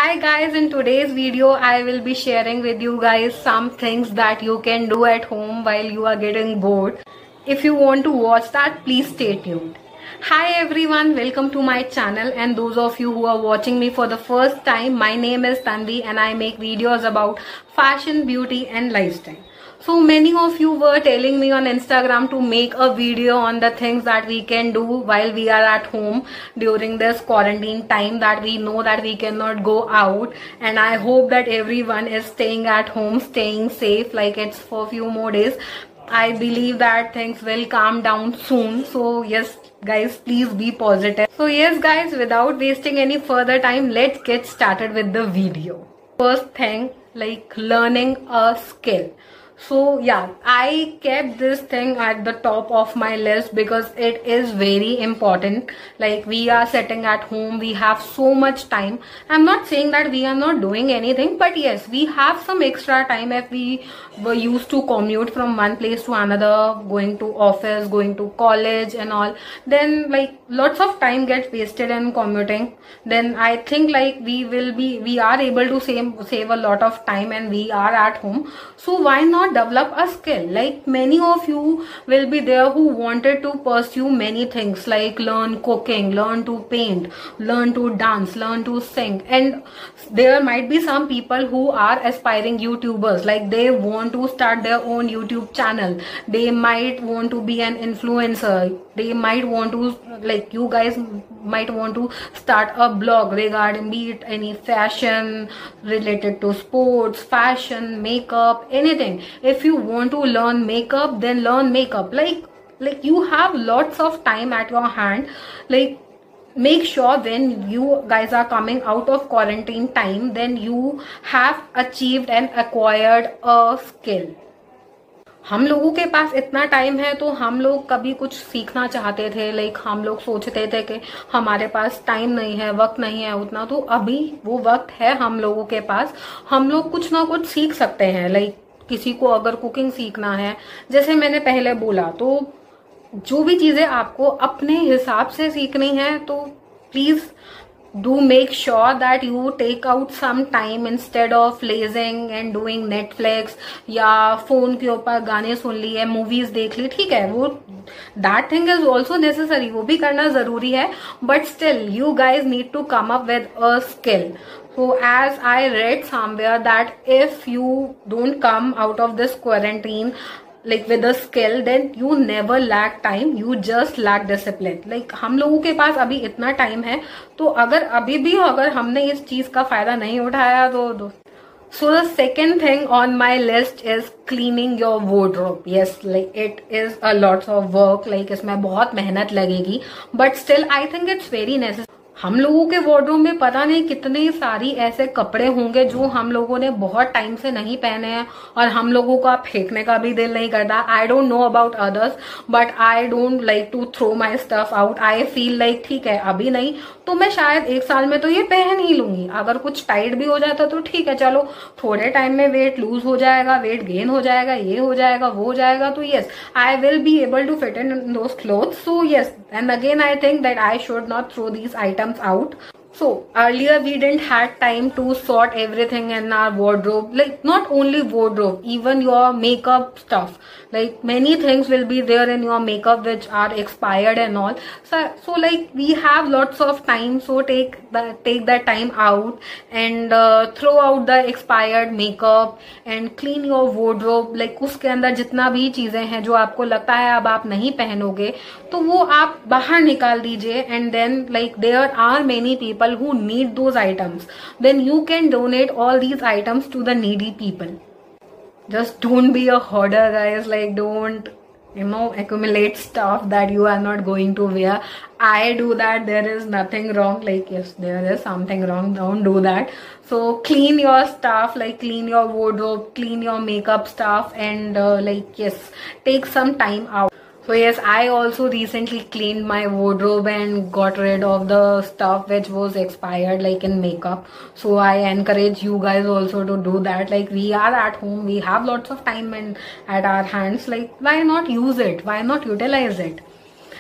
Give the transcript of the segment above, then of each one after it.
Hi guys, in today's video I will be sharing with you guys some things that you can do at home while you are getting bored. If you want to watch that, please stay tuned. Hi everyone, welcome to my channel, and those of you who are watching me for the first time, my name is Tanvi and I make videos about fashion, beauty and lifestyle. So many of you were telling me on Instagram to make a video on the things that we can do while we are at home during this quarantine time, that we know that we cannot go out, and I hope that everyone is staying at home, staying safe, like it's for a few more days. I believe that things will calm down soon. So yes guys, please be positive. So yes guys, without wasting any further time, let's get started with the video. First thing, like learning a skill. So yeah, I kept this thing at the top of my list because it is very important. Like, we are sitting at home, we have so much time. I'm not saying that we are not doing anything, but yes, we have some extra time if we were used to commute from one place to another, going to office, going to college and all. Then like lots of time gets wasted in commuting. Then I think like we are able to save a lot of time, and we are at home. So why not develop a skill? Like, many of you will be there who wanted to pursue many things, like learn cooking, learn to paint, learn to dance, learn to sing. And there might be some people who are aspiring YouTubers, like they want to start their own YouTube channel, they might want to be an influencer, they might want to, like you guys might want to start a blog regarding, be it any fashion related to sports, fashion, makeup, anything. If you want to learn makeup, then learn makeup. Like you have lots of time at your hand. Like, make sure when you guys are coming out of quarantine time, then you have achieved and acquired a skill. हम लोगों के पास इतना time है तो हम लोग कभी कुछ सीखना चाहते थे, लाइक हम लोग सोचते थे कि हमारे पास टाइम नहीं है, वक्त नहीं है उतना, तो अभी वो वक्त है हम लोगों के पास, हम लोग कुछ ना कुछ सीख सकते हैं. लाइक, किसी को अगर कुकिंग सीखना है, जैसे मैंने पहले बोला, तो जो भी चीजें आपको अपने हिसाब से सीखनी है, तो please do make sure that you take out some time instead of lazing and doing Netflix या फोन के ऊपर गाने सुन लिए, मूवीज देख ली. ठीक है, वो that thing is also necessary, वो भी करना जरूरी है, but still you guys need to come up with a skill. So as I read somewhere that if you don't come out of this quarantine like with a skill, then you never lack time, you just lack discipline. Like, हम लोगों के पास अभी इतना time है, तो अगर अभी भी अगर हमने इस चीज का फायदा नहीं उठाया तो So the second thing on my list is cleaning your wardrobe. Yes, like it is a lot of work, like इसमें बहुत मेहनत लगेगी, but still I think it's very necessary. हम लोगों के वार्डरोब में पता नहीं कितने सारी ऐसे कपड़े होंगे जो हम लोगों ने बहुत टाइम से नहीं पहने हैं, और हम लोगों का फेंकने का भी दिल नहीं करता. I don't know about others, but I don't like to throw my stuff out. I feel like ठीक है, अभी नहीं तो मैं शायद एक साल में तो ये पहन ही लूंगी. अगर कुछ टाइट भी हो जाता तो ठीक है, चलो थोड़े टाइम में वेट लूज हो जाएगा, वेट गेन हो जाएगा, ये हो जाएगा, वो हो जाएगा, तो yes, I will be able to fit in those clothes. So yes, and again I think that I should not throw these items out. So earlier we didn't had time to sort everything in our wardrobe, like not only wardrobe, even your makeup stuff. Like, many things will be there in your makeup which are expired and all. So like we have lots of time, so take that time out and throw out the expired makeup and clean your wardrobe. Like, उसके अंदर जितना भी चीजें हैं जो आपको लगता है अब आप नहीं पहनोगे, तो वो आप बाहर निकाल दीजिए. And then like there are many people who need those items, then you can donate all these items to the needy people. Just don't be a hoarder guys. Like, don't accumulate stuff that you are not going to wear. I do that, there is nothing wrong. Like, yes, there is something wrong, don't do that. So clean your stuff, like clean your wardrobe, clean your makeup stuff, and like, yes, take some time out. So yes, I also recently cleaned my wardrobe and got rid of the stuff which was expired, like in makeup. So I encourage you guys also to do that. Like, we are at home, we have lots of time at our hands. Like, why not use it? Why not utilize it?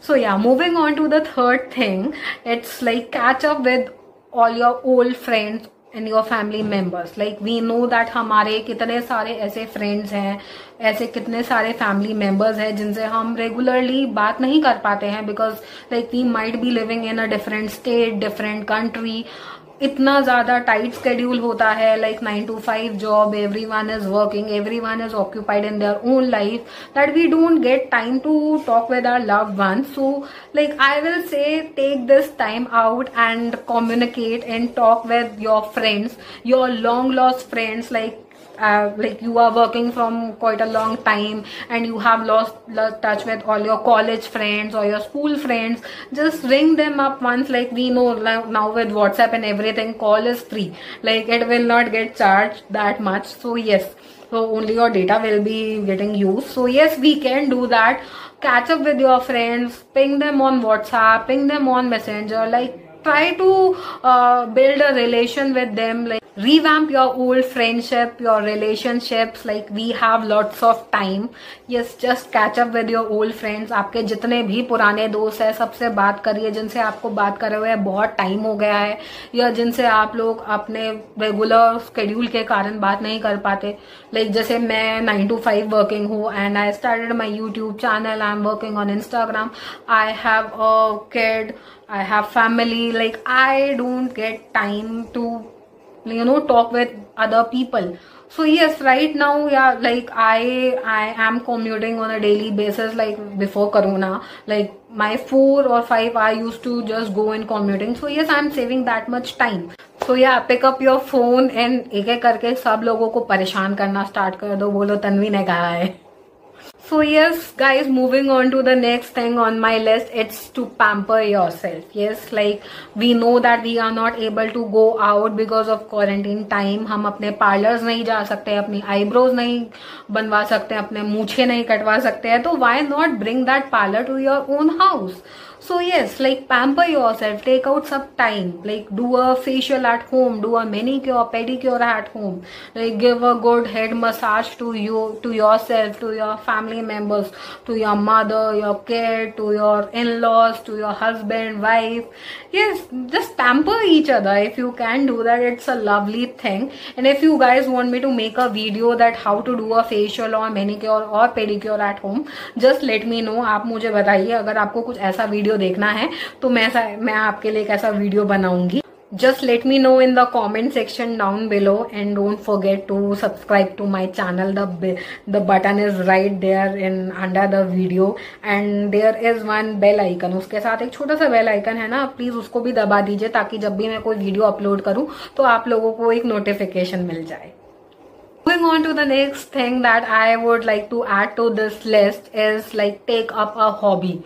So yeah, moving on to the third thing, it's like catch up with all your old friends and your family members. Like we know that हमारे कितने सारे ऐसे friends हैं, ऐसे कितने सारे family members हैं जिनसे हम regularly बात नहीं कर पाते हैं because like we might be living in a different state, different country. इतना ज़्यादा टाइट स्केड्यूल होता है, like 9 to 5 job, everyone is working, everyone is occupied in their own life, that we don't get time to talk with our loved ones. So like I will say take this time out and communicate and talk with your friends, your long lost friends. Like you are working from quite a long time and you have lost touch with all your college friends or your school friends. Just ring them up once. Like we know now with WhatsApp and everything, call is free, like it will not get charged that much. So yes, so only your data will be getting used. So yes, we can do that. Catch up with your friends, ping them on WhatsApp, ping them on Messenger, like try to build a relation with them, like revamp your old friendship, your relationships. Like we have lots of time. Yes, just catch up with your old friends. आपके जितने भी पुराने दोस्त हैं सबसे बात करिए, जिनसे आपको बात करे हुए बहुत टाइम हो गया है या जिनसे आप लोग अपने रेगुलर स्केड्यूल के कारण बात नहीं कर पाते. लाइक जैसे मैं 9 to 5 वर्किंग हूँ and I started my YouTube channel, I am working on Instagram, I have a kid, I have family. Like I don't get time to talk with other people. So yes, right now, yeah, like I am commuting on a daily basis. Like before corona, like my 4 or 5 I used to just go in commuting. So yes, I'm saving that much time. So yeah, pick up your phone and एक एक करके सब लोगों को परेशान करना start कर दो. बोलो तन्वी ने कहा है. So yes guys, moving on to the next thing on my list, it's to pamper yourself. Yes, like we know that we are not able to go out because of quarantine time. हम अपने parlours नहीं जा सकते, अपनी eyebrows नहीं बनवा सकते, अपने मूछे नहीं कटवा सकते हैं. तो why not bring that parlor to your own house? So yes, like pamper yourself, take out some time, like do a facial at home, do a manicure, pedicure at home, like give a good head massage to you, to yourself, to your family members, to your mother, your kid, to your in-laws, to your husband, wife. Yes, just pamper each other. If you can do that, it's a lovely thing. And if you guys want me to make a video that how to do a facial or manicure or pedicure at home, just let me know. आप मुझे बताइए, अगर आपको कुछ ऐसा video देखना है तो मैं आपके लिए एक ऐसा वीडियो बनाऊंगी. Just let me know in the comment section down below and don't forget to subscribe to my channel. The button is right there in under the video and there is one bell icon. उसके साथ एक छोटा सा bell icon है ना, please उसको भी दबा दीजिए ताकि जब भी मैं कोई वीडियो अपलोड करूं तो आप लोगों को एक नोटिफिकेशन मिल जाए. Moving on to the next thing that I would like to add to this list is like take up a hobby.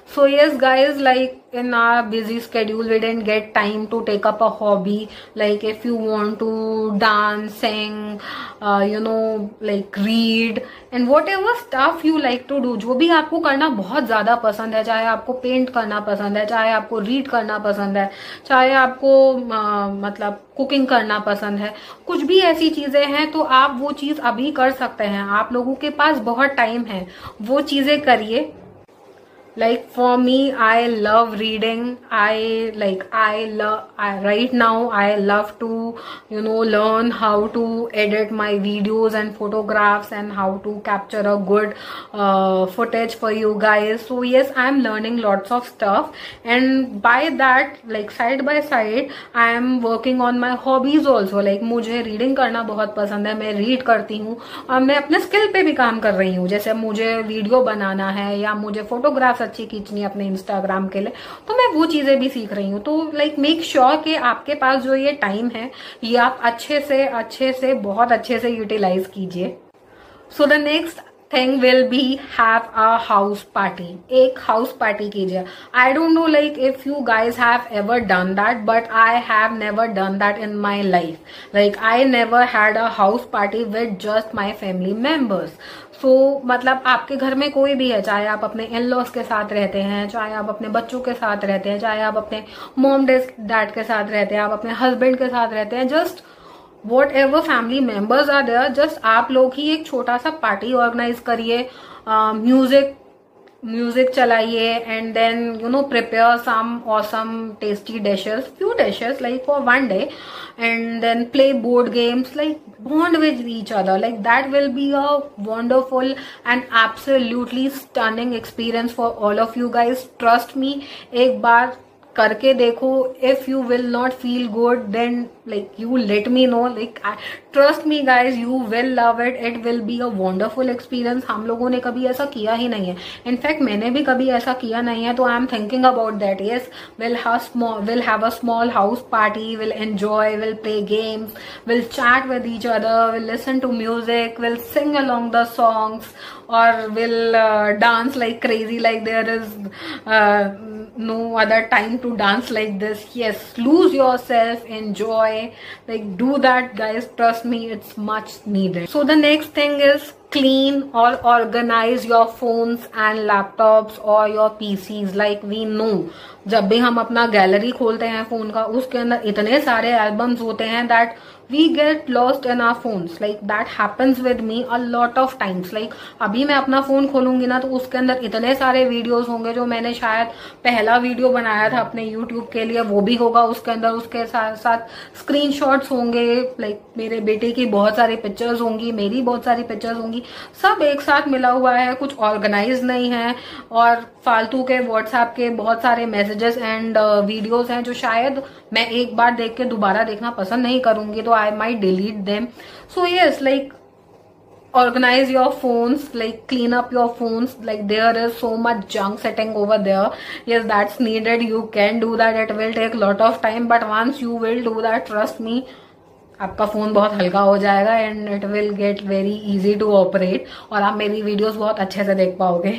So yes guys, like in our busy schedule we didn't get time to take up a hobby. Like if you want to dance, sing, like read and whatever stuff you like to do, जो भी आपको करना बहुत ज्यादा पसंद है, चाहे आपको पेंट करना पसंद है, चाहे आपको रीड करना पसंद है, चाहे आपको मतलब कुकिंग करना पसंद है, कुछ भी ऐसी चीजें हैं तो आप वो चीज अभी कर सकते हैं. आप लोगों के पास बहुत टाइम है, वो चीजें करिए. Like for me, I love reading. Right now I love to learn how to edit my videos and photographs and how to capture a good footage for you guys. So yes, I'm learning lots of stuff and by that, like side by side, I am working on my hobbies also. Like मुझे reading करना बहुत पसंद है, मैं read करती हूँ और मैं अपने स्किल पे भी काम कर रही हूँ. जैसे मुझे वीडियो बनाना है या मुझे फोटोग्राफ्स अच्छी खींचनी अपने इंस्टाग्राम के लिए, तो मैं वो चीजें भी सीख रही हूँ. तो लाइक मेक श्योर कि आपके पास जो ये टाइम है ये आप अच्छे से बहुत अच्छे से यूटिलाइज कीजिए. So the next thing will be have a house party. एक हाउस पार्टी कीजिए. I don't know like if you guys have ever done that, but I have never done that in my life. Like I never had a house party with just my family members. So मतलब आपके घर में कोई भी है, चाहे आप अपने इन लॉज के साथ रहते हैं, चाहे आप अपने बच्चों के साथ रहते हैं, चाहे आप अपने मॉम डैड के साथ रहते हैं, आप अपने हस्बैंड के साथ रहते हैं, just whatever family members are there, just आप लोग ही एक छोटा सा पार्टी ऑर्गेनाइज करिए. म्यूजिक music चलाइए and then prepare some awesome tasty dishes, few dishes like for one day, and then play board games, like bond with each other. Like that will be a wonderful and absolutely stunning experience for all of you guys. Trust me, एक बार करके देखो. If you will not feel good, then like you let me know. Like trust me guys, you will love it. It will be a wonderful experience. हम लोगों ने कभी ऐसा किया ही नहीं है. इनफैक्ट मैंने भी कभी ऐसा किया नहीं है. तो I am thinking about that. Yes, we'll have a small house party. We'll enjoy. We'll play games. We'll chat with each other. We'll listen to music. We'll sing along the songs, or we'll dance like crazy. Like there is no other time to dance like this. Yes, lose yourself, enjoy, like do that guys. Trust me, it's much needed. So the next thing is clean or organize your phones and laptops or your PCs. Like we know, जब भी हम अपना gallery खोलते हैं phone का, उसके अंदर इतने सारे एल्बम्स होते हैं that we get lost in our phones. Like that happens with me a lot of times. Like अभी मैं अपना फोन खोलूंगी ना तो उसके अंदर इतने सारे वीडियोस होंगे जो मैंने शायद पहला वीडियो बनाया था अपने YouTube के लिए, वो भी होगा उसके अंदर. उसके साथ साथ स्क्रीनशॉट्स होंगे, लाइक मेरे बेटे की बहुत सारी पिक्चर्स होंगी, मेरी बहुत सारी पिक्चर्स होंगी, सब एक साथ मिला हुआ है. कुछ ऑर्गेनाइज नहीं है और फालतू के व्हाट्सएप के बहुत सारे मैसेजेस एंड वीडियोस हैं जो शायद मैं एक बार देख के दोबारा देखना पसंद नहीं करूंगी, तो I might delete them. So yes, like organize your phones, like clean up your phones. Like there is so much junk sitting over there. Yes, that's needed. You can do that. It will take a lot of time, but once you will do that, trust me, आपका phone बहुत हल्का हो जाएगा and it will get very easy to operate, और आप मेरी videos बहुत अच्छे से देख पाओगे.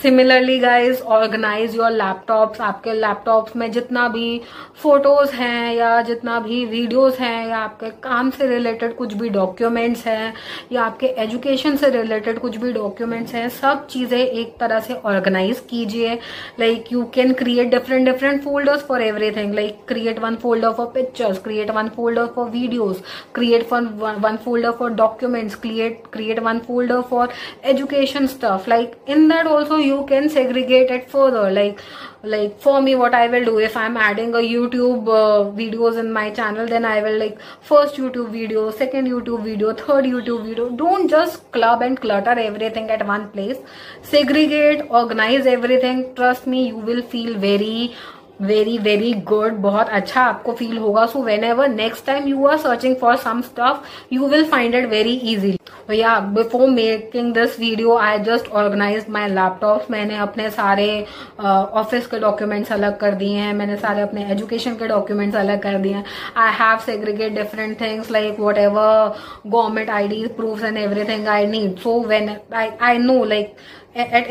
Similarly guys, organise your laptops. आपके लैपटॉप्स में जितना भी फोटोज हैं या जितना भी वीडियोस हैं या आपके काम से रिलेटेड कुछ भी डॉक्यूमेंट्स हैं या आपके एजुकेशन से रिलेटेड कुछ भी डॉक्यूमेंट्स हैं, सब चीजें एक तरह से ऑर्गेनाइज कीजिए. Like you can create different folders for everything. Like create one folder for pictures, create one folder for videos, create one folder for documents, create one folder for education stuff. Like in that also you can segregate it further. Like for me, what I will do, if I'm adding a YouTube videos in my channel, then I will like first YouTube video, second YouTube video, third YouTube video. Don't just club and clutter everything at one place. Segregate, organize everything. Trust me, you will feel very good. बहुत अच्छा आपको feel होगा. So whenever next time you are searching for some stuff, you will find it very easily. So yeah, before making this video, I just organized my laptops. मैंने अपने सारे office के documents अलग कर दिए हैं, मैंने सारे अपने एजुकेशन के डॉक्यूमेंट्स अलग कर दिए हैं. I have segregate different things like whatever government ID proofs and everything I need. So when I know, like at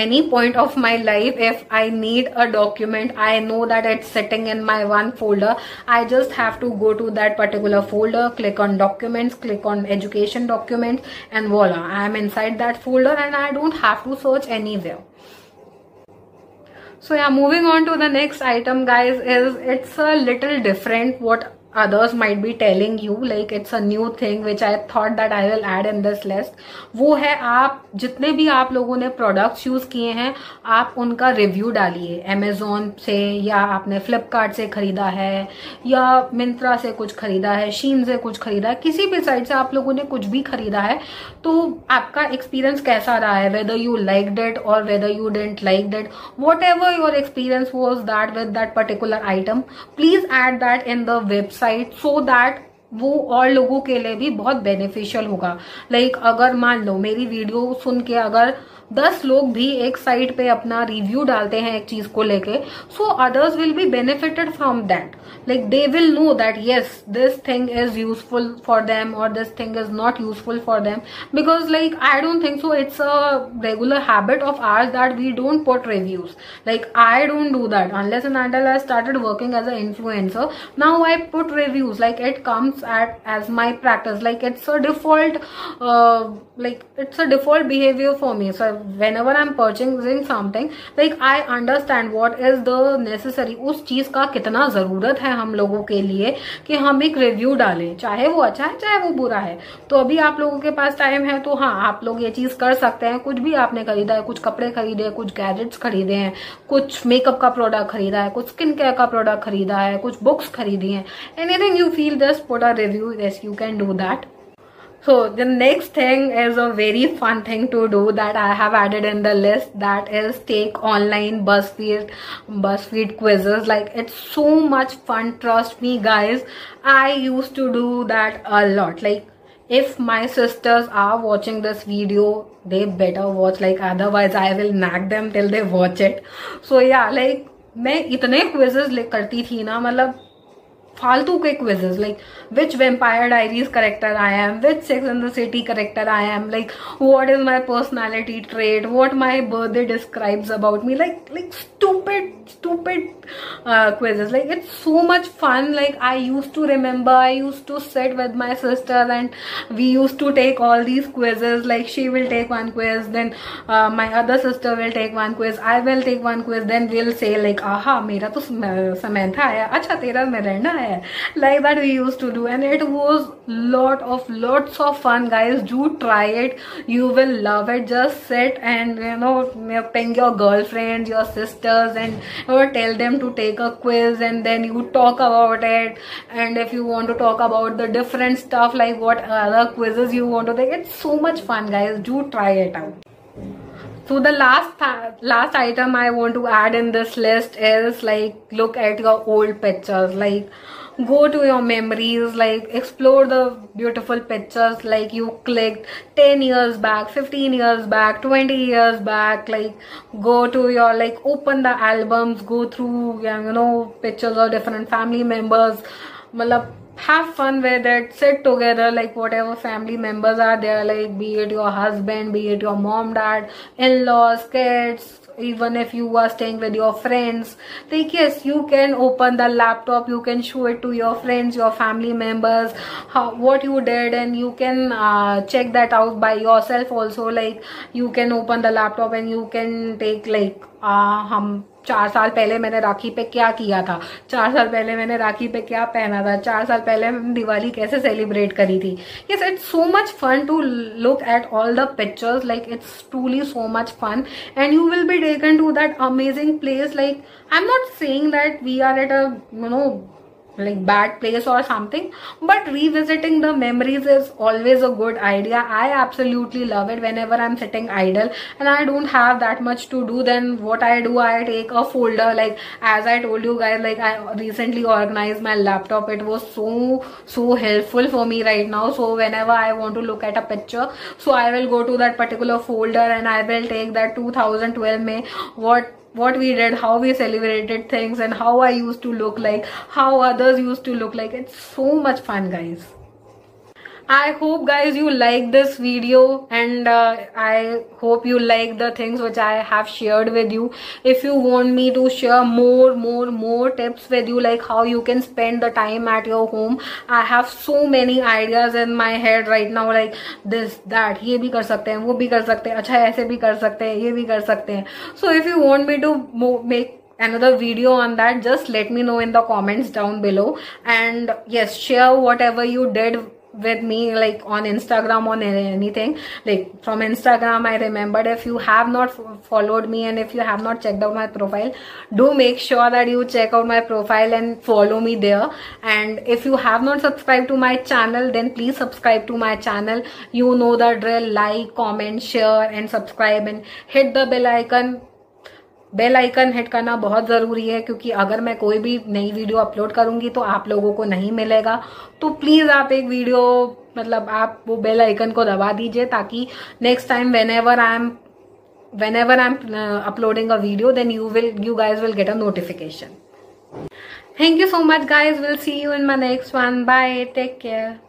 any point of my life, if I need a document, I know that it's sitting in my one folder. I just have to go to that particular folder, click on documents, click on education documents, and voila, I am inside that folder and I don't have to search anywhere. So yeah, moving on to the next item guys, is it's a little different what others might be telling you. Like it's a new thing which I thought that I will add in this list. वो है, आप जितने भी आप लोगों ने products use किए हैं, आप उनका रिव्यू डालिए. Amazon से, या आपने Flipkart से खरीदा है, या Myntra से कुछ खरीदा है, Shein से कुछ खरीदा है, किसी भी साइट से आप लोगों ने कुछ भी खरीदा है, तो आपका एक्सपीरियंस कैसा रहा है, whether you liked it or whether you didn't like it, whatever your experience was that with that particular item, please add that in the website so that वो और लोगों के लिए भी बहुत बेनिफिशियल होगा. लाइक अगर मान लो मेरी वीडियो सुन के अगर 10 लोग भी एक साइट पे अपना रिव्यू डालते हैं एक चीज को लेके, so others will be benefited from that. Like they will know that yes, this thing is useful for them or this thing is not useful for them. Because like I don't think so it's a regular habit of ours that we don't put reviews. Like I don't do that unless and until I started working as an influencer. Now I put reviews. Like it comes as my practice. Like it's a default behavior for me. So whenever I'm purchasing something, like I understand what is the necessary, उस चीज का कितना जरूरत है हम लोगों के लिए कि हम एक रिव्यू डालें, चाहे वो अच्छा है चाहे वो बुरा है। तो अभी आप लोगों के पास टाइम है तो हाँ, आप लोग ये चीज कर सकते हैं। कुछ भी आपने खरीदा है, कुछ कपड़े खरीदे, कुछ गैजेट्स खरीदे हैं, कुछ मेकअप का प्रोडक्ट खरीदा है, कुछ स्किन केयर का प्रोडक्ट खरीदा है, कुछ बुक्स खरीदी हैं, anything you feel, just put a review, yes you can do that. So the next thing is a very fun thing to do that I have added in the list, that is take online BuzzFeed quizzes. Like it's so much fun, trust me guys. I used to do that a lot. Like if my sisters are watching this video, they better watch, like otherwise I will nag them till they watch it. So yeah, like मैं इतने quizzes करती थी ना, मतलब फालतू के quizzes, like which vampire diaries character I am, which sex and the city character I am, like what is my personality trait, what my birthday describes about me, like stupid quizzes. Like it's so much fun. Like I used to remember, I used to sit with my sister and we used to take all these quizzes. Like she will take one quiz, then my other sister will take one quiz, I will take one quiz, then we'll say like, aha, मेरा तो Samantha आया, अच्छा तेरा Miranda आया. Like that we used to do, and it was lots of fun, guys. Do try it, you will love it. Just sit and ping your girlfriends, your sisters, and tell them to take a quiz, and then you talk about it. And if you want to talk about the different stuff, like what other quizzes you want to take, it's so much fun, guys. Do try it out. So the last item I want to add in this list is like look at your old pictures. Like go to your memories, like explore the beautiful pictures like you clicked 10 years back, 15 years back, 20 years back. Like go to your, like open the albums, go through pictures of different family members. Malab, have fun with it, sit together, like whatever family members are there, like be it your husband, be it your mom, dad, in-laws, kids, even if you are staying with your friends. Like yes, you can open the laptop, you can show it to your friends, your family members, what you did, and you can check that out by yourself also. Like you can open the laptop and you can take like हम 4 साल पहले मैंने राखी पे क्या किया था, 4 साल पहले मैंने राखी पे क्या पहना था, 4 साल पहले मैंने दिवाली कैसे सेलिब्रेट करी थी. Yes, it's so much fun to look at all the pictures. Like it's truly so much fun, and you will be taken to that amazing place. Like I'm not saying that we are at a like bad place or something, but revisiting the memories is always a good idea. I absolutely love it. Whenever I'm sitting idle and I don't have that much to do, then what I do, I take a folder. Like as I told you guys, like I recently organized my laptop. It was so helpful for me right now. So whenever I want to look at a picture, so I will go to that particular folder and I will take that 2012 May, what we did, how we celebrated things, and how I used to look like, how others used to look like. It's so much fun, guys. I hope guys you like this video, and I hope you like the things which I have shared with you. If you want me to share more tips with you, like how you can spend the time at your home, I have so many ideas in my head right now, like this, that, ये भी कर सकते हैं, वो भी कर सकते हैं, अच्छा ऐसे भी कर सकते हैं, ये भी कर सकते हैं. So if you want me to make another video on that, just let me know in the comments down below. And yes, share whatever you did with me, like on Instagram, on anything. Like from Instagram, I remembered, if you have not followed me and if you have not checked out my profile, do make sure that you check out my profile and follow me there. And if you have not subscribed to my channel, then please subscribe to my channel. You know the drill. Like, comment, share and subscribe, and hit the bell icon. Bell icon hit करना बहुत ज़रूरी है, क्योंकि अगर मैं कोई भी नई वीडियो अपलोड करूंगी तो आप लोगों को नहीं मिलेगा. तो प्लीज़ आप एक वीडियो, मतलब आप वो बेल आइकन को दबा दीजिए, ताकि next time whenever I'm uploading a video, then you guys will get a notification. Thank you so much, guys. We'll see you in my next one. Bye. Take care.